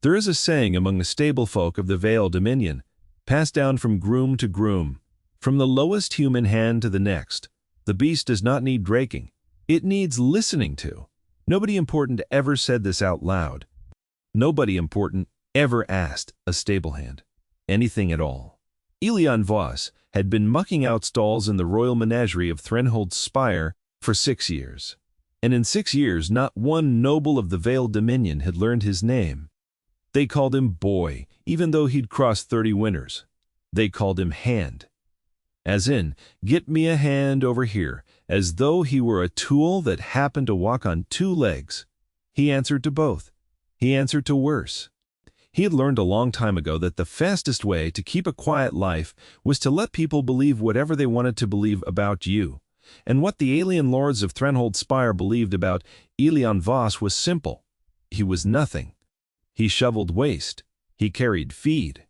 There is a saying among the stable folk of the Vale Dominion, passed down from groom to groom, from the lowest human hand to the next. The beast does not need draking. It needs listening to. Nobody important ever said this out loud. Nobody important ever asked a stablehand anything at all. Elian Voss had been mucking out stalls in the royal menagerie of Threnhold's Spire for 6 years. And in 6 years, not one noble of the Vale Dominion had learned his name. They called him Boy, even though he'd crossed 30 winters. They called him Hand. As in, get me a hand over here, as though he were a tool that happened to walk on 2 legs. He answered to both. He answered to worse. He had learned a long time ago that the fastest way to keep a quiet life was to let people believe whatever they wanted to believe about you. And what the alien lords of Threnhold Spire believed about Elian Voss was simple. He was nothing. He shoveled waste. He carried feed.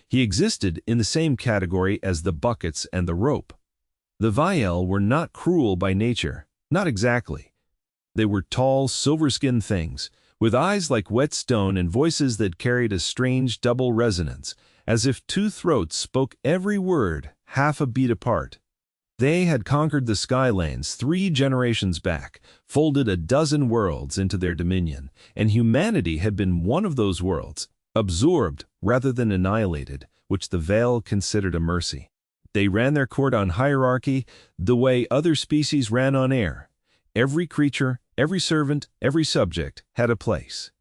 He existed in the same category as the buckets and the rope. The Vial were not cruel by nature, not exactly. They were tall, silver-skinned things, with eyes like wet stone and voices that carried a strange double resonance, as if 2 throats spoke every word half a beat apart. They had conquered the Skylands 3 generations back, folded a dozen worlds into their dominion, and humanity had been one of those worlds, absorbed rather than annihilated, which the Vale considered a mercy. They ran their court on hierarchy the way other species ran on air. Every creature, every servant, every subject had a place.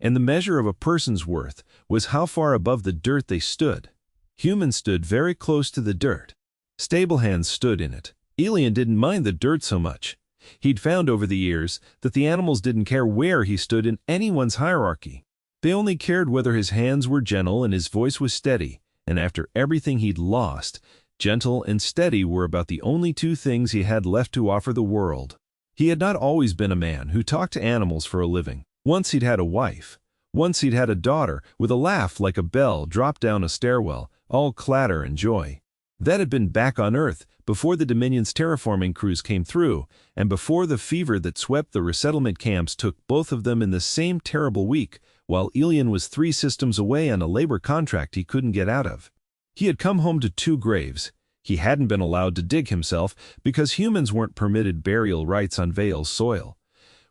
And the measure of a person's worth was how far above the dirt they stood. Humans stood very close to the dirt. Stablehands stood in it. Elian didn't mind the dirt so much. He'd found over the years that the animals didn't care where he stood in anyone's hierarchy. They only cared whether his hands were gentle and his voice was steady, and after everything he'd lost, gentle and steady were about the only 2 things he had left to offer the world. He had not always been a man who talked to animals for a living. Once he'd had a wife. Once he'd had a daughter with a laugh like a bell dropped down a stairwell, all clatter and joy. That had been back on Earth, before the Dominion's terraforming crews came through, and before the fever that swept the resettlement camps took both of them in the same terrible week, while Elian was 3 systems away on a labor contract he couldn't get out of. He had come home to 2 graves. He hadn't been allowed to dig himself because humans weren't permitted burial rites on Vale's soil.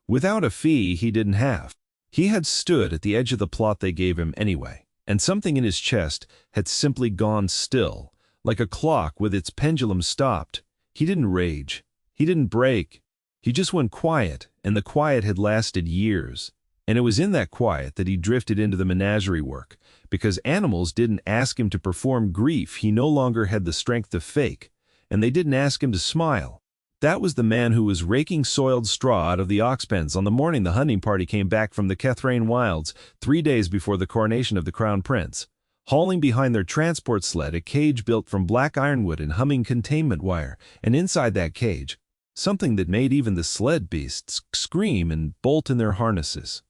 Without a fee he didn't have. He had stood at the edge of the plot they gave him anyway, and something in his chest had simply gone still, like a clock with its pendulum stopped. He didn't rage. He didn't break. He just went quiet, and the quiet had lasted years. And it was in that quiet that he drifted into the menagerie work, because animals didn't ask him to perform grief he no longer had the strength to fake, and they didn't ask him to smile. That was the man who was raking soiled straw out of the ox pens on the morning the hunting party came back from the Kethrane wilds 3 days before the coronation of the Crown Prince, hauling behind their transport sled a cage built from black ironwood and humming containment wire, and inside that cage, something that made even the sled beasts scream and bolt in their harnesses.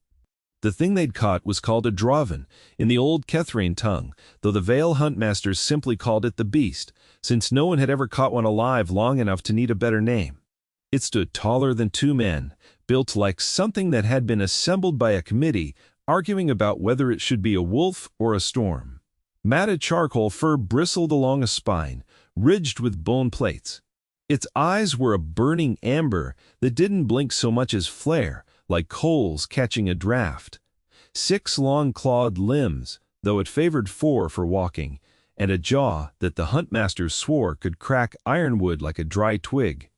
The thing they'd caught was called a draven in the old Kethrane tongue, though the Vale huntmasters simply called it the beast, since no one had ever caught one alive long enough to need a better name. It stood taller than 2 men, built like something that had been assembled by a committee, arguing about whether it should be a wolf or a storm. Matted charcoal fur bristled along a spine, ridged with bone plates. Its eyes were a burning amber that didn't blink so much as flare, like coals catching a draft. 6 long-clawed limbs, though it favored 4 for walking, and a jaw that the huntmasters swore could crack ironwood like a dry twig.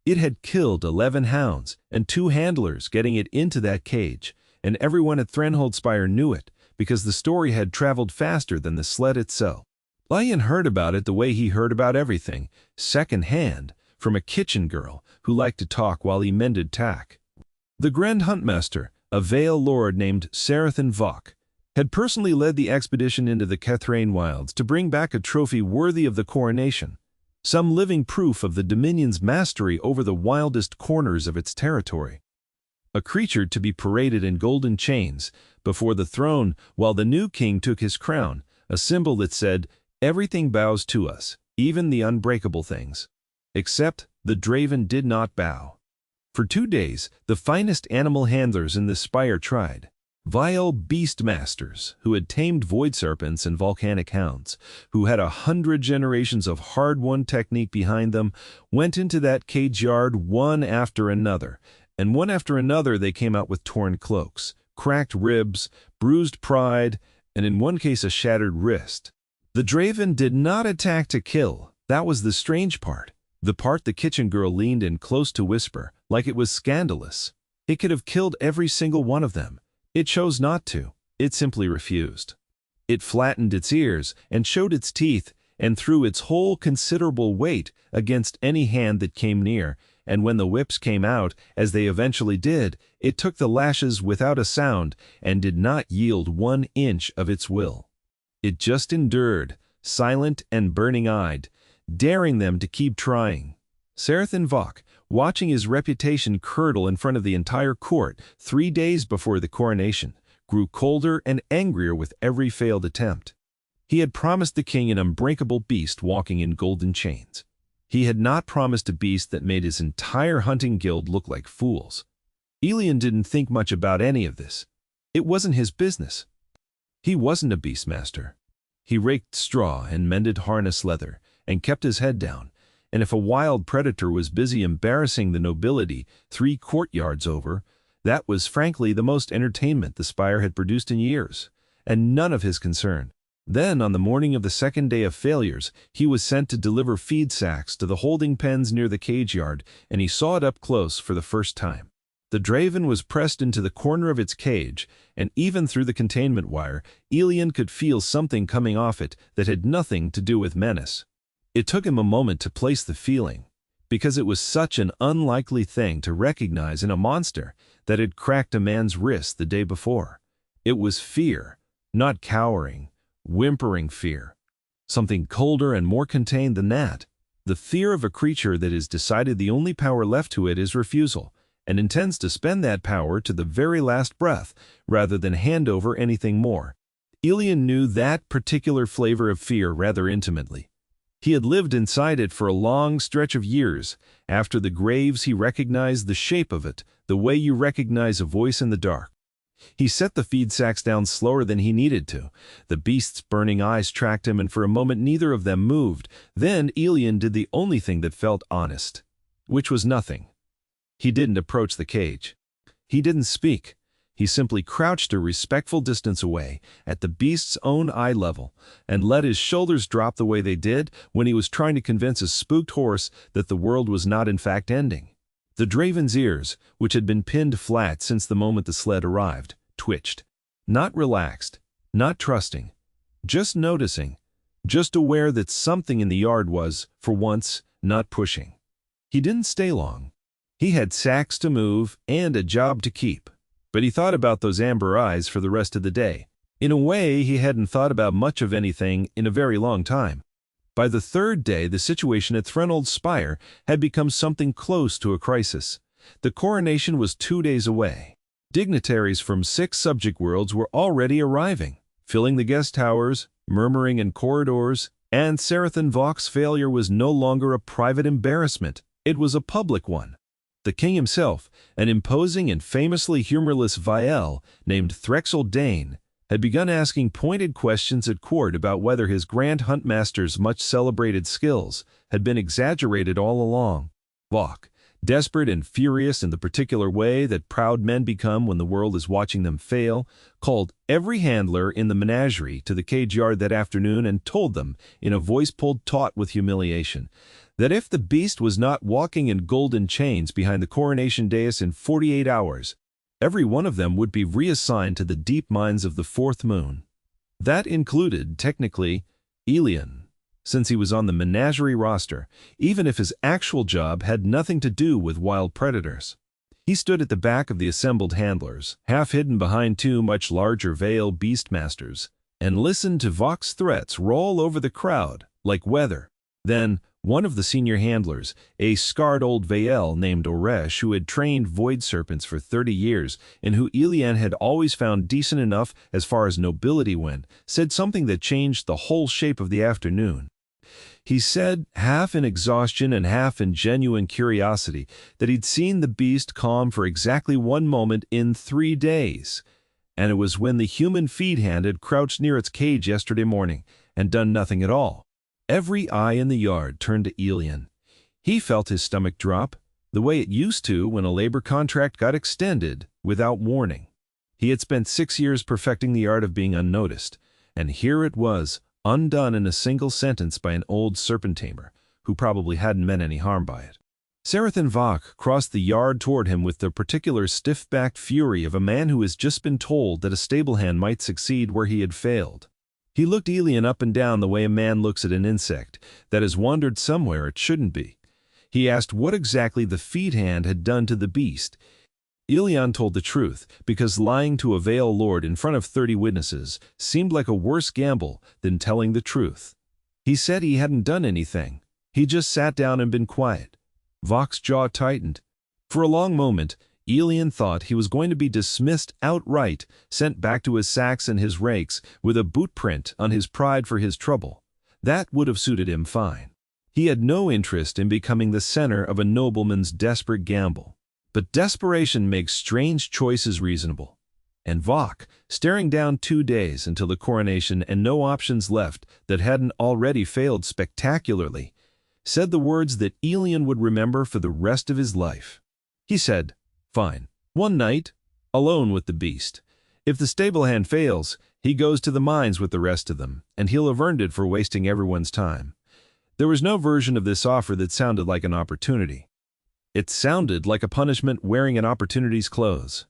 It had killed 11 hounds and 2 handlers getting it into that cage, and everyone at Threnhold Spire knew it, because the story had traveled faster than the sled itself. Elian heard about it the way he heard about everything, second-hand, from a kitchen girl who liked to talk while he mended tack. The Grand Huntmaster, a Vale lord named Sarathan Vok, had personally led the expedition into the Kethrane wilds to bring back a trophy worthy of the coronation, some living proof of the Dominion's mastery over the wildest corners of its territory. A creature to be paraded in golden chains before the throne while the new king took his crown, a symbol that said, "Everything bows to us, even the unbreakable things." Except the draven did not bow. For 2 days, the finest animal handlers in the spire tried. Vile beastmasters who had tamed void serpents and volcanic hounds, who had 100 generations of hard-won technique behind them, went into that cage yard one after another, and one after another they came out with torn cloaks, cracked ribs, bruised pride, and in one case a shattered wrist. The Draven did not attack to kill. That was the strange part. The part the kitchen girl leaned in close to whisper, like it was scandalous. It could have killed every single one of them. It chose not to. It simply refused. It flattened its ears and showed its teeth and threw its whole considerable weight against any hand that came near, and when the whips came out, as they eventually did, it took the lashes without a sound and did not yield 1 inch of its will. It just endured, silent and burning-eyed, daring them to keep trying. Sarathan Vok, watching his reputation curdle in front of the entire court 3 days before the coronation, grew colder and angrier with every failed attempt. He had promised the king an unbreakable beast walking in golden chains. He had not promised a beast that made his entire hunting guild look like fools. Elian didn't think much about any of this. It wasn't his business. He wasn't a beastmaster. He raked straw and mended harness leather and kept his head down, and if a wild predator was busy embarrassing the nobility 3 courtyards over, that was frankly the most entertainment the spire had produced in years, and none of his concern. Then, on the morning of the second day of failures, he was sent to deliver feed sacks to the holding pens near the cage yard, and he saw it up close for the first time. The Draven was pressed into the corner of its cage, and even through the containment wire, Elian could feel something coming off it that had nothing to do with menace. It took him a moment to place the feeling, because it was such an unlikely thing to recognize in a monster that had cracked a man's wrist the day before. It was fear, not cowering, whimpering fear. Something colder and more contained than that. The fear of a creature that has decided the only power left to it is refusal, and intends to spend that power to the very last breath, rather than hand over anything more. Elian knew that particular flavor of fear rather intimately. He had lived inside it for a long stretch of years. After the graves, he recognized the shape of it, the way you recognize a voice in the dark. He set the feed sacks down slower than he needed to. The beast's burning eyes tracked him, and for a moment neither of them moved. Then Elian did the only thing that felt honest, which was nothing. He didn't approach the cage. He didn't speak. He simply crouched a respectful distance away, at the beast's own eye level, and let his shoulders drop the way they did when he was trying to convince a spooked horse that the world was not in fact ending. The Draven's ears, which had been pinned flat since the moment the sled arrived, twitched. Not relaxed, not trusting, just noticing, just aware that something in the yard was, for once, not pushing. He didn't stay long. He had sacks to move and a job to keep. But he thought about those amber eyes for the rest of the day. In a way, he hadn't thought about much of anything in a very long time. By the 3rd day, the situation at Threnald's Spire had become something close to a crisis. The coronation was 2 days away. Dignitaries from 6 subject worlds were already arriving, filling the guest towers, murmuring in corridors, and Sarathan Vok's failure was no longer a private embarrassment. It was a public one. The king himself, an imposing and famously humorless Viel named Threxel Dane, had begun asking pointed questions at court about whether his Grand Huntmaster's much-celebrated skills had been exaggerated all along. Vok, desperate and furious in the particular way that proud men become when the world is watching them fail, called every handler in the menagerie to the cage yard that afternoon and told them, in a voice pulled taut with humiliation, that if the beast was not walking in golden chains behind the coronation dais in 48 hours, every one of them would be reassigned to the deep mines of the 4th moon. That included, technically, Elian, since he was on the menagerie roster, even if his actual job had nothing to do with wild predators. He stood at the back of the assembled handlers, half hidden behind 2 much larger veiled beastmasters, and listened to Vok's threats roll over the crowd like weather. Then, one of the senior handlers, a scarred old Vael named Oresh, who had trained void serpents for 30 years and who Elian had always found decent enough as far as nobility went, said something that changed the whole shape of the afternoon. He said, half in exhaustion and half in genuine curiosity, that he'd seen the beast calm for exactly 1 moment in 3 days, And it was when the human feed hand had crouched near its cage yesterday morning and done nothing at all. Every eye in the yard turned to Elian. He felt his stomach drop, the way it used to when a labor contract got extended without warning. He had spent 6 years perfecting the art of being unnoticed, and here it was, undone in a single sentence by an old serpent tamer, who probably hadn't meant any harm by it. Sarathan Vok crossed the yard toward him with the particular stiff-backed fury of a man who has just been told that a stablehand might succeed where he had failed. He looked Elian up and down the way a man looks at an insect that has wandered somewhere it shouldn't be. He asked what exactly the feed hand had done to the beast. Elian told the truth, because lying to a Vale lord in front of 30 witnesses seemed like a worse gamble than telling the truth. He said he hadn't done anything. He just sat down and been quiet. Vok's jaw tightened. For a long moment, Elian thought he was going to be dismissed outright, sent back to his sacks and his rakes with a boot print on his pride for his trouble. That would have suited him fine. He had no interest in becoming the center of a nobleman's desperate gamble. But desperation makes strange choices reasonable. And Vok, staring down 2 days until the coronation and no options left that hadn't already failed spectacularly, said the words that Elian would remember for the rest of his life. He said, "Fine. One night, alone with the beast. If the stablehand fails, he goes to the mines with the rest of them, and he'll have earned it for wasting everyone's time." There was no version of this offer that sounded like an opportunity. It sounded like a punishment wearing an opportunity's clothes.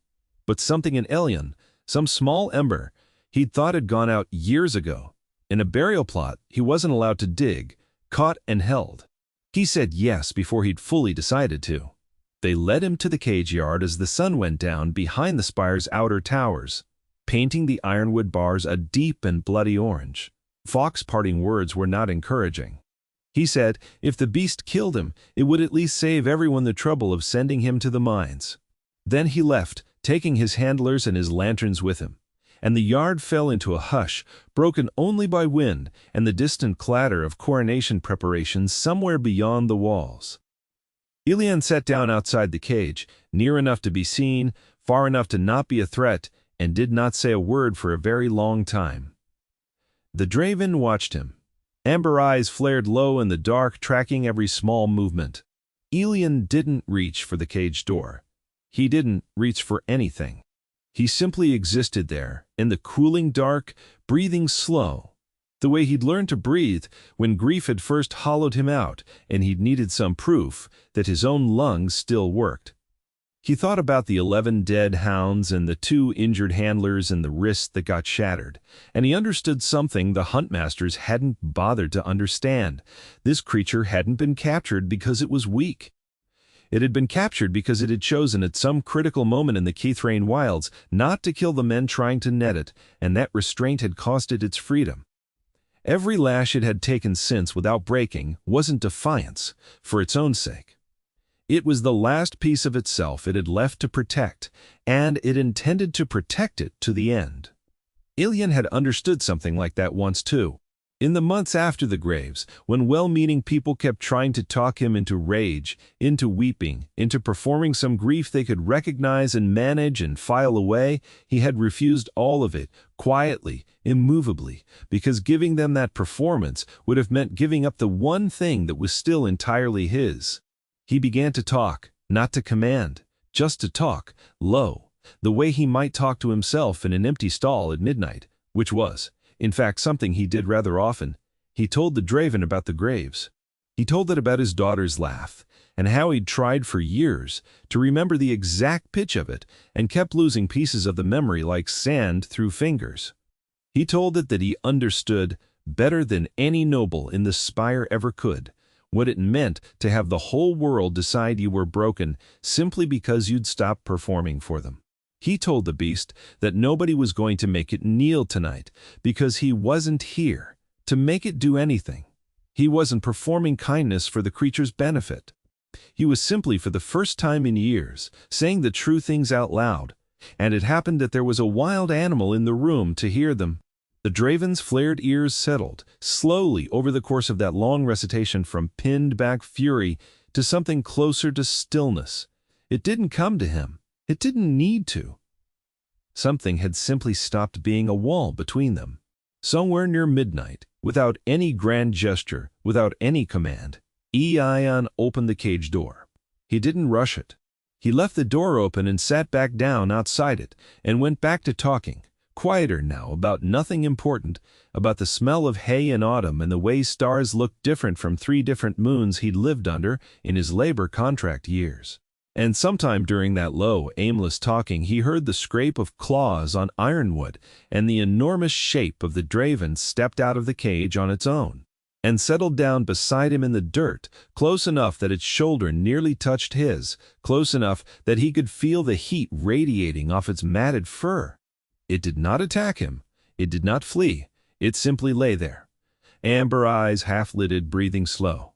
But something in Elian, some small ember, he'd thought had gone out years ago. In a burial plot he wasn't allowed to dig, caught and held. He said yes before he'd fully decided to. They led him to the cage yard as the sun went down behind the spire's outer towers, painting the ironwood bars a deep and bloody orange. Vok's parting words were not encouraging. He said if the beast killed him, it would at least save everyone the trouble of sending him to the mines. Then he left, taking his handlers and his lanterns with him, and the yard fell into a hush, broken only by wind and the distant clatter of coronation preparations somewhere beyond the walls. Elian sat down outside the cage, near enough to be seen, far enough to not be a threat, and did not say a word for a very long time. The Draven watched him. Amber eyes flared low in the dark, tracking every small movement. Elian didn't reach for the cage door. He didn't reach for anything. He simply existed there, in the cooling dark, breathing slow, the way he'd learned to breathe when grief had first hollowed him out and he'd needed some proof that his own lungs still worked. He thought about the 11 dead hounds and the 2 injured handlers and the wrist that got shattered, and he understood something the huntmasters hadn't bothered to understand. This creature hadn't been captured because it was weak. It had been captured because it had chosen at some critical moment in the Keithrain wilds not to kill the men trying to net it, and that restraint had cost it its freedom. Every lash it had taken since without breaking wasn't defiance, for its own sake. It was the last piece of itself it had left to protect, and it intended to protect it to the end. Elian had understood something like that once too. In the months after the graves, when well-meaning people kept trying to talk him into rage, into weeping, into performing some grief they could recognize and manage and file away, he had refused all of it, quietly, immovably, because giving them that performance would have meant giving up the one thing that was still entirely his. He began to talk, not to command, just to talk, low, the way he might talk to himself in an empty stall at midnight, which was, in fact, something he did rather often. He told the Draven about the graves. He told it about his daughter's laugh, and how he'd tried for years to remember the exact pitch of it and kept losing pieces of the memory like sand through fingers. He told it that he understood, better than any noble in the spire ever could, what it meant to have the whole world decide you were broken simply because you'd stopped performing for them. He told the beast that nobody was going to make it kneel tonight because he wasn't here to make it do anything. He wasn't performing kindness for the creature's benefit. He was simply, for the first time in years, saying the true things out loud, and it happened that there was a wild animal in the room to hear them. The Draven's flared ears settled, slowly over the course of that long recitation, from pinned-back fury to something closer to stillness. It didn't come to him. It didn't need to. Something had simply stopped being a wall between them. Somewhere near midnight, without any grand gesture, without any command, Ion opened the cage door. He didn't rush it. He left the door open and sat back down outside it, and went back to talking, quieter now, about nothing important, about the smell of hay in autumn and the way stars looked different from 3 different moons he'd lived under in his labor contract years. And sometime during that low, aimless talking he heard the scrape of claws on ironwood, and the enormous shape of the draven stepped out of the cage on its own, and settled down beside him in the dirt, close enough that its shoulder nearly touched his, close enough that he could feel the heat radiating off its matted fur. It did not attack him. It did not flee. It simply lay there, amber eyes half-lidded, breathing slow,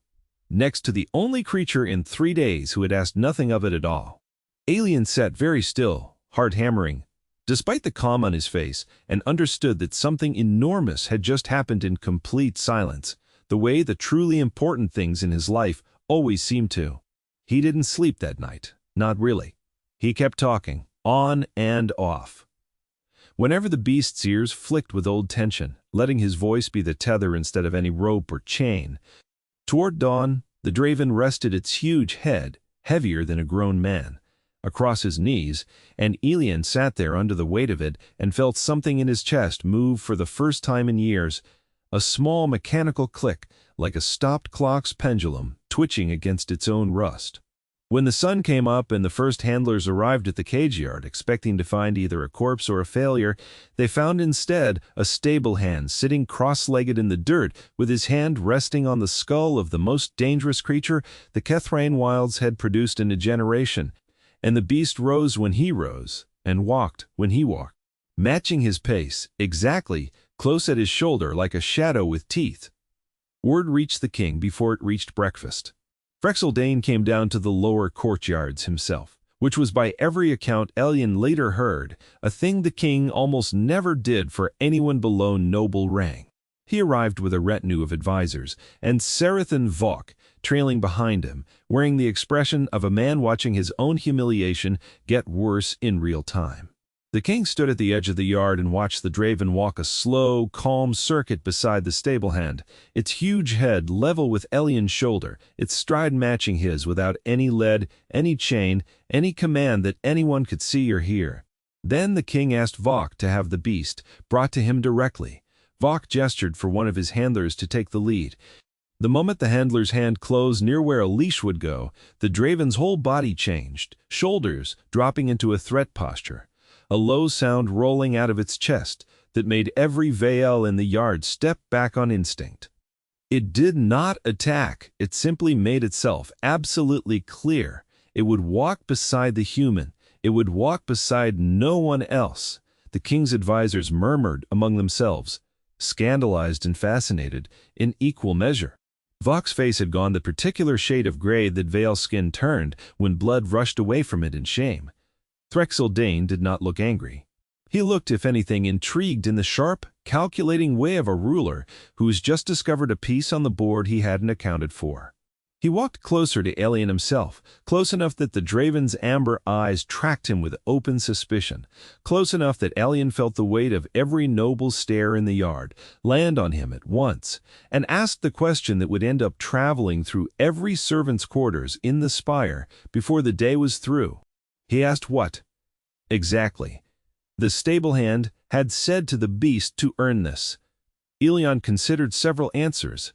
next to the only creature in 3 days who had asked nothing of it at all. Alien sat very still, heart hammering, despite the calm on his face, and understood that something enormous had just happened in complete silence, the way the truly important things in his life always seemed to. He didn't sleep that night, not really. He kept talking, on and off. Whenever the beast's ears flicked with old tension, letting his voice be the tether instead of any rope or chain. Toward dawn, the draven rested its huge head, heavier than a grown man, across his knees, and Elian sat there under the weight of it and felt something in his chest move for the first time in years, a small mechanical click, like a stopped clock's pendulum, twitching against its own rust. When the sun came up and the first handlers arrived at the cage yard expecting to find either a corpse or a failure, they found instead a stablehand sitting cross-legged in the dirt with his hand resting on the skull of the most dangerous creature the Kethrane wilds had produced in a generation, and the beast rose when he rose and walked when he walked, matching his pace exactly, close at his shoulder like a shadow with teeth. Word reached the king before it reached breakfast. Frexeldane came down to the lower courtyards himself, which was by every account Elyan later heard, a thing the king almost never did for anyone below noble rank. He arrived with a retinue of advisors, and Sarathan Vok, trailing behind him, wearing the expression of a man watching his own humiliation get worse in real time. The king stood at the edge of the yard and watched the draven walk a slow, calm circuit beside the stablehand, its huge head level with Elyan's shoulder, its stride matching his without any lead, any chain, any command that anyone could see or hear. Then the king asked Vok to have the beast brought to him directly. Vok gestured for one of his handlers to take the lead. The moment the handler's hand closed near where a leash would go, the draven's whole body changed, shoulders dropping into a threat posture, a low sound rolling out of its chest that made every Vael in the yard step back on instinct. It did not attack, it simply made itself absolutely clear. It would walk beside the human, it would walk beside no one else. The king's advisors murmured among themselves, scandalized and fascinated, in equal measure. Vok's face had gone the particular shade of gray that Vael's skin turned when blood rushed away from it in shame. Frexeldane did not look angry. He looked, if anything, intrigued in the sharp, calculating way of a ruler who's just discovered a piece on the board he hadn't accounted for. He walked closer to Elyan himself, close enough that the draven's amber eyes tracked him with open suspicion, close enough that Elyan felt the weight of every noble stare in the yard land on him at once, and asked the question that would end up traveling through every servant's quarters in the spire before the day was through. He asked what, exactly, the stablehand had said to the beast to earn this. Elyan considered several answers.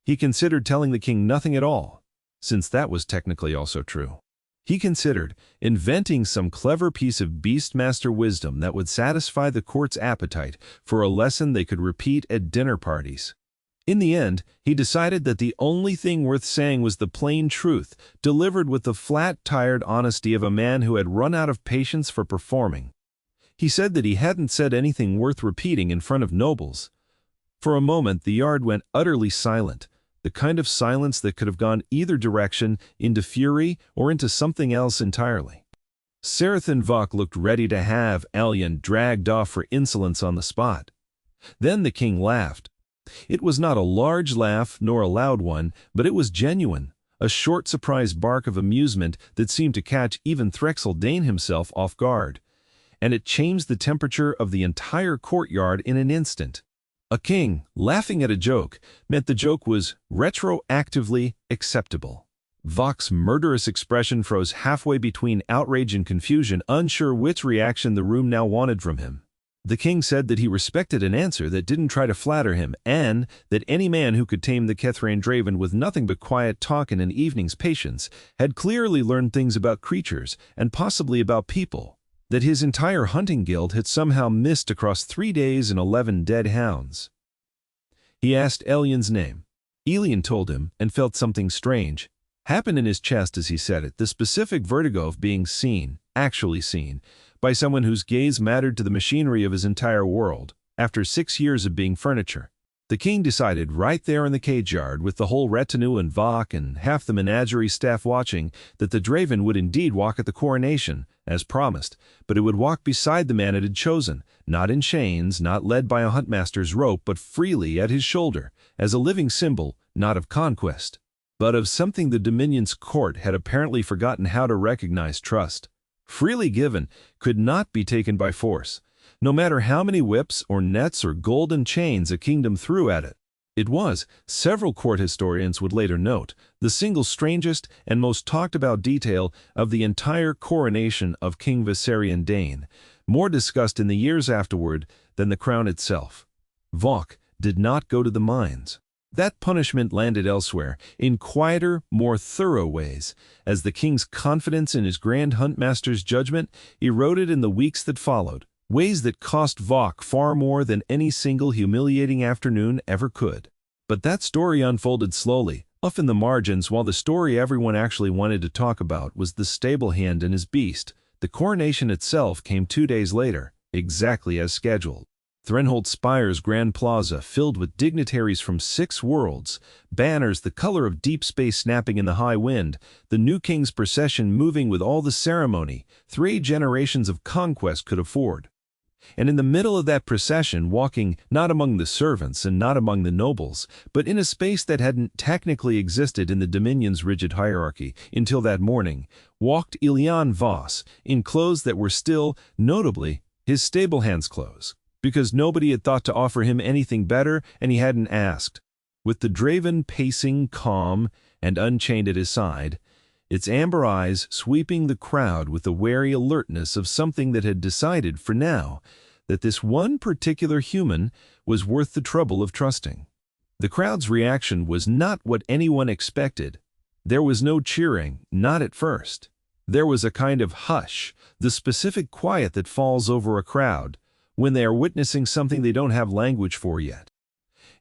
He considered telling the king nothing at all, since that was technically also true. He considered inventing some clever piece of beastmaster wisdom that would satisfy the court's appetite for a lesson they could repeat at dinner parties. In the end, he decided that the only thing worth saying was the plain truth, delivered with the flat, tired honesty of a man who had run out of patience for performing. He said that he hadn't said anything worth repeating in front of nobles. For a moment, the yard went utterly silent, the kind of silence that could have gone either direction, into fury or into something else entirely. Sarathan Vok looked ready to have Elyan dragged off for insolence on the spot. Then the king laughed. It was not a large laugh nor a loud one, but it was genuine, a short surprised bark of amusement that seemed to catch even Frexeldane himself off guard. and it changed the temperature of the entire courtyard in an instant. A king, laughing at a joke, meant the joke was retroactively acceptable. Vok's murderous expression froze halfway between outrage and confusion, unsure which reaction the room now wanted from him. The king said that he respected an answer that didn't try to flatter him, and that any man who could tame the Kethrain Draven with nothing but quiet talk and an evening's patience had clearly learned things about creatures and possibly about people that his entire hunting guild had somehow missed across 3 days and 11 dead hounds. He asked Elian's name. Elian told him and felt something strange happen in his chest as he said it, the specific vertigo of being seen, actually seen, by someone whose gaze mattered to the machinery of his entire world, after 6 years of being furniture. The king decided right there in the cage yard, with the whole retinue and Vok and half the menagerie staff watching, that the Draven would indeed walk at the coronation, as promised, but it would walk beside the man it had chosen, not in chains, not led by a huntmaster's rope, but freely at his shoulder, as a living symbol, not of conquest, but of something the Dominion's court had apparently forgotten how to recognize: trust. Freely given, could not be taken by force, no matter how many whips or nets or golden chains a kingdom threw at it. It was, several court historians would later note, the single strangest and most talked about detail of the entire coronation of King Viserion Dane, more discussed in the years afterward than the crown itself. Vok did not go to the mines. That punishment landed elsewhere, in quieter, more thorough ways, as the king's confidence in his grand huntmaster's judgment eroded in the weeks that followed, ways that cost Vok far more than any single humiliating afternoon ever could. But that story unfolded slowly, off in the margins, while the story everyone actually wanted to talk about was the Stablehand and his beast. The coronation itself came 2 days later, exactly as scheduled. Threnholt Spire's Grand Plaza filled with dignitaries from 6 worlds, banners the color of deep space snapping in the high wind, the new king's procession moving with all the ceremony 3 generations of conquest could afford. And in the middle of that procession, walking not among the servants and not among the nobles, but in a space that hadn't technically existed in the Dominion's rigid hierarchy until that morning, walked Elian Voss in clothes that were still, notably, his Stablehand's clothes, because nobody had thought to offer him anything better and he hadn't asked. With the Draven pacing calm and unchained at his side, its amber eyes sweeping the crowd with the wary alertness of something that had decided for now that this one particular human was worth the trouble of trusting. The crowd's reaction was not what anyone expected. There was no cheering, not at first. There was a kind of hush, the specific quiet that falls over a crowd when they are witnessing something they don't have language for yet.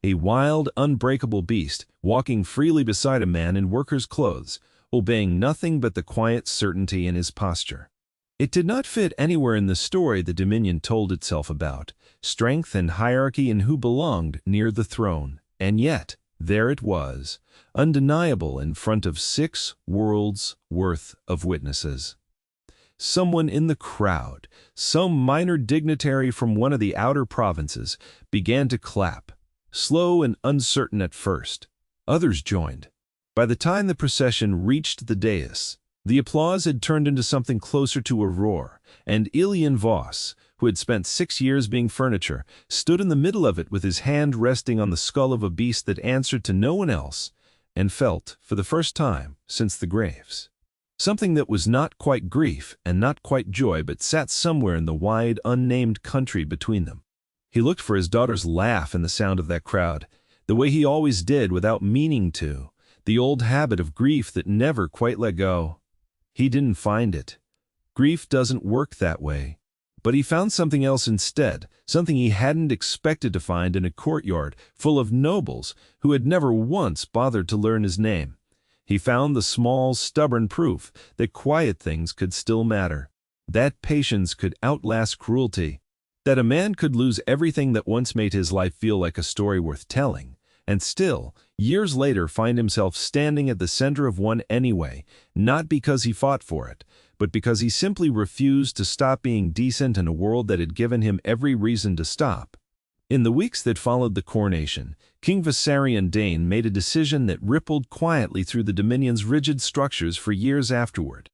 A wild, unbreakable beast walking freely beside a man in worker's clothes, obeying nothing but the quiet certainty in his posture. It did not fit anywhere in the story the Dominion told itself about strength and hierarchy and who belonged near the throne, and yet there it was, undeniable in front of 6 worlds worth of witnesses. Someone in the crowd, some minor dignitary from one of the outer provinces, began to clap, slow and uncertain at first. Others joined. By the time the procession reached the dais, the applause had turned into something closer to a roar, and Elian Voss, who had spent 6 years being furniture, stood in the middle of it with his hand resting on the skull of a beast that answered to no one else, and felt, for the first time since the graves, something that was not quite grief and not quite joy, but sat somewhere in the wide, unnamed country between them. He looked for his daughter's laugh in the sound of that crowd, the way he always did without meaning to, the old habit of grief that never quite let go. He didn't find it. Grief doesn't work that way. But he found something else instead, something he hadn't expected to find in a courtyard full of nobles who had never once bothered to learn his name. He found the small, stubborn proof that quiet things could still matter, that patience could outlast cruelty, that a man could lose everything that once made his life feel like a story worth telling, and still, years later, find himself standing at the center of one anyway, not because he fought for it, but because he simply refused to stop being decent in a world that had given him every reason to stop. In the weeks that followed the coronation, King Viserion Dane made a decision that rippled quietly through the Dominion's rigid structures for years afterward.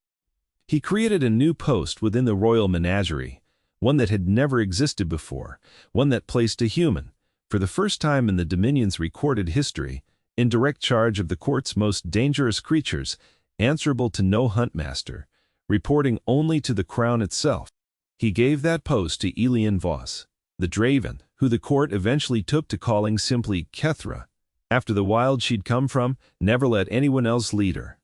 He created a new post within the royal menagerie, one that had never existed before, one that placed a human, for the first time in the Dominion's recorded history, in direct charge of the court's most dangerous creatures, answerable to no huntmaster, reporting only to the crown itself. He gave that post to Elian Voss, the Draven, who the court eventually took to calling simply Kethra. After the wild she'd come from, never let anyone else lead her.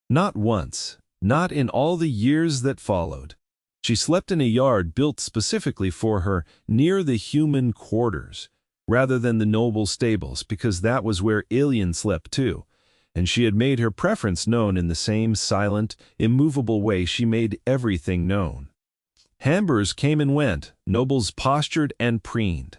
Not once, not in all the years that followed. She slept in a yard built specifically for her, near the human quarters, rather than the noble stables, because that was where Elian slept too, and she had made her preference known in the same silent, immovable way she made everything known. Hambers came and went, nobles postured and preened.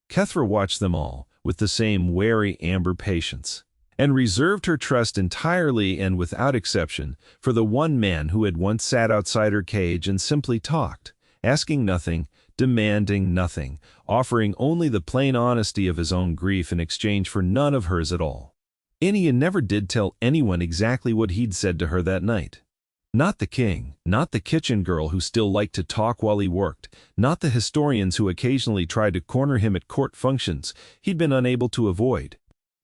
Kethra watched them all, with the same wary amber patience, and reserved her trust entirely and without exception for the one man who had once sat outside her cage and simply talked, asking nothing, demanding nothing, offering only the plain honesty of his own grief in exchange for none of hers at all. Elian never did tell anyone exactly what he'd said to her that night. Not the king, not the kitchen girl who still liked to talk while he worked, not the historians who occasionally tried to corner him at court functions he'd been unable to avoid.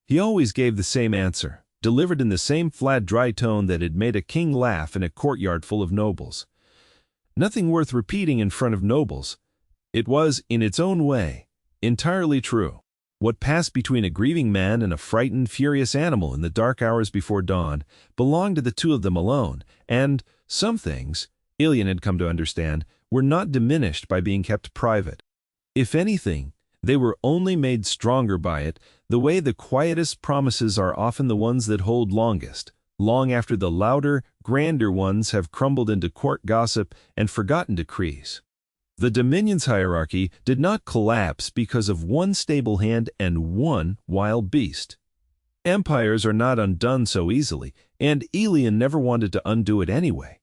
He always gave the same answer, delivered in the same flat, dry tone that had made a king laugh in a courtyard full of nobles. Nothing worth repeating in front of nobles. It was, in its own way, entirely true. What passed between a grieving man and a frightened, furious animal in the dark hours before dawn belonged to the two of them alone, and some things, Elian had come to understand, were not diminished by being kept private. If anything, they were only made stronger by it, the way the quietest promises are often the ones that hold longest, long after the louder, grander ones have crumbled into court gossip and forgotten decrees. The Dominion's hierarchy did not collapse because of one Stablehand and one wild beast. Empires are not undone so easily, and Elian never wanted to undo it anyway.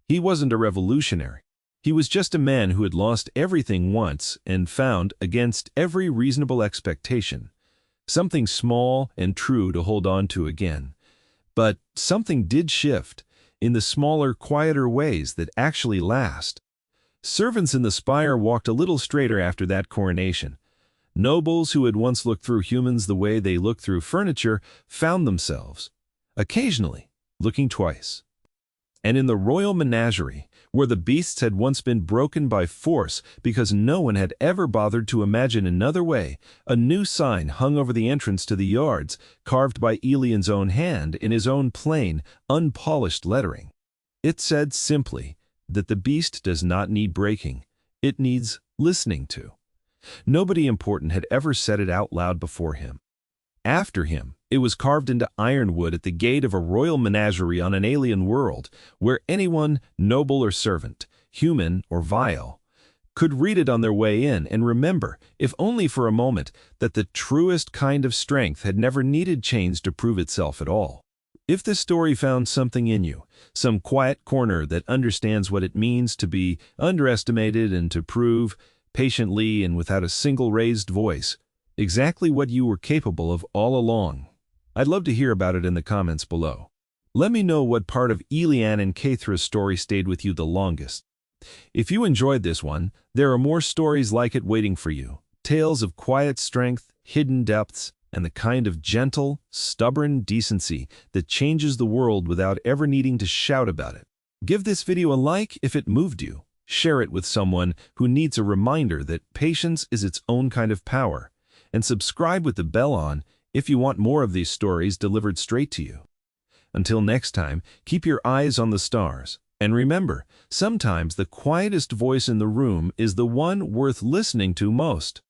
He wasn't a revolutionary. He was just a man who had lost everything once and found, against every reasonable expectation, something small and true to hold on to again. But something did shift, in the smaller, quieter ways that actually last. Servants in the spire walked a little straighter after that coronation. Nobles who had once looked through humans the way they looked through furniture found themselves, occasionally, looking twice. And in the royal menagerie, where the beasts had once been broken by force because no one had ever bothered to imagine another way, a new sign hung over the entrance to the yards, carved by Elian's own hand in his own plain, unpolished lettering. It said simply that the beast does not need breaking, it needs listening to. Nobody important had ever said it out loud before him. After him, it was carved into ironwood at the gate of a royal menagerie on an alien world, where anyone, noble or servant, human or vile, could read it on their way in and remember, if only for a moment, that the truest kind of strength had never needed chains to prove itself at all. If this story found something in you, some quiet corner that understands what it means to be underestimated and to prove, patiently and without a single raised voice, exactly what you were capable of all along, I'd love to hear about it in the comments below. Let me know what part of Elian and Kethra's story stayed with you the longest. If you enjoyed this one, there are more stories like it waiting for you. Tales of quiet strength, hidden depths, and the kind of gentle, stubborn decency that changes the world without ever needing to shout about it. Give this video a like if it moved you. Share it with someone who needs a reminder that patience is its own kind of power. And subscribe with the bell on if you want more of these stories delivered straight to you. Until next time, keep your eyes on the stars. And remember, sometimes the quietest voice in the room is the one worth listening to most.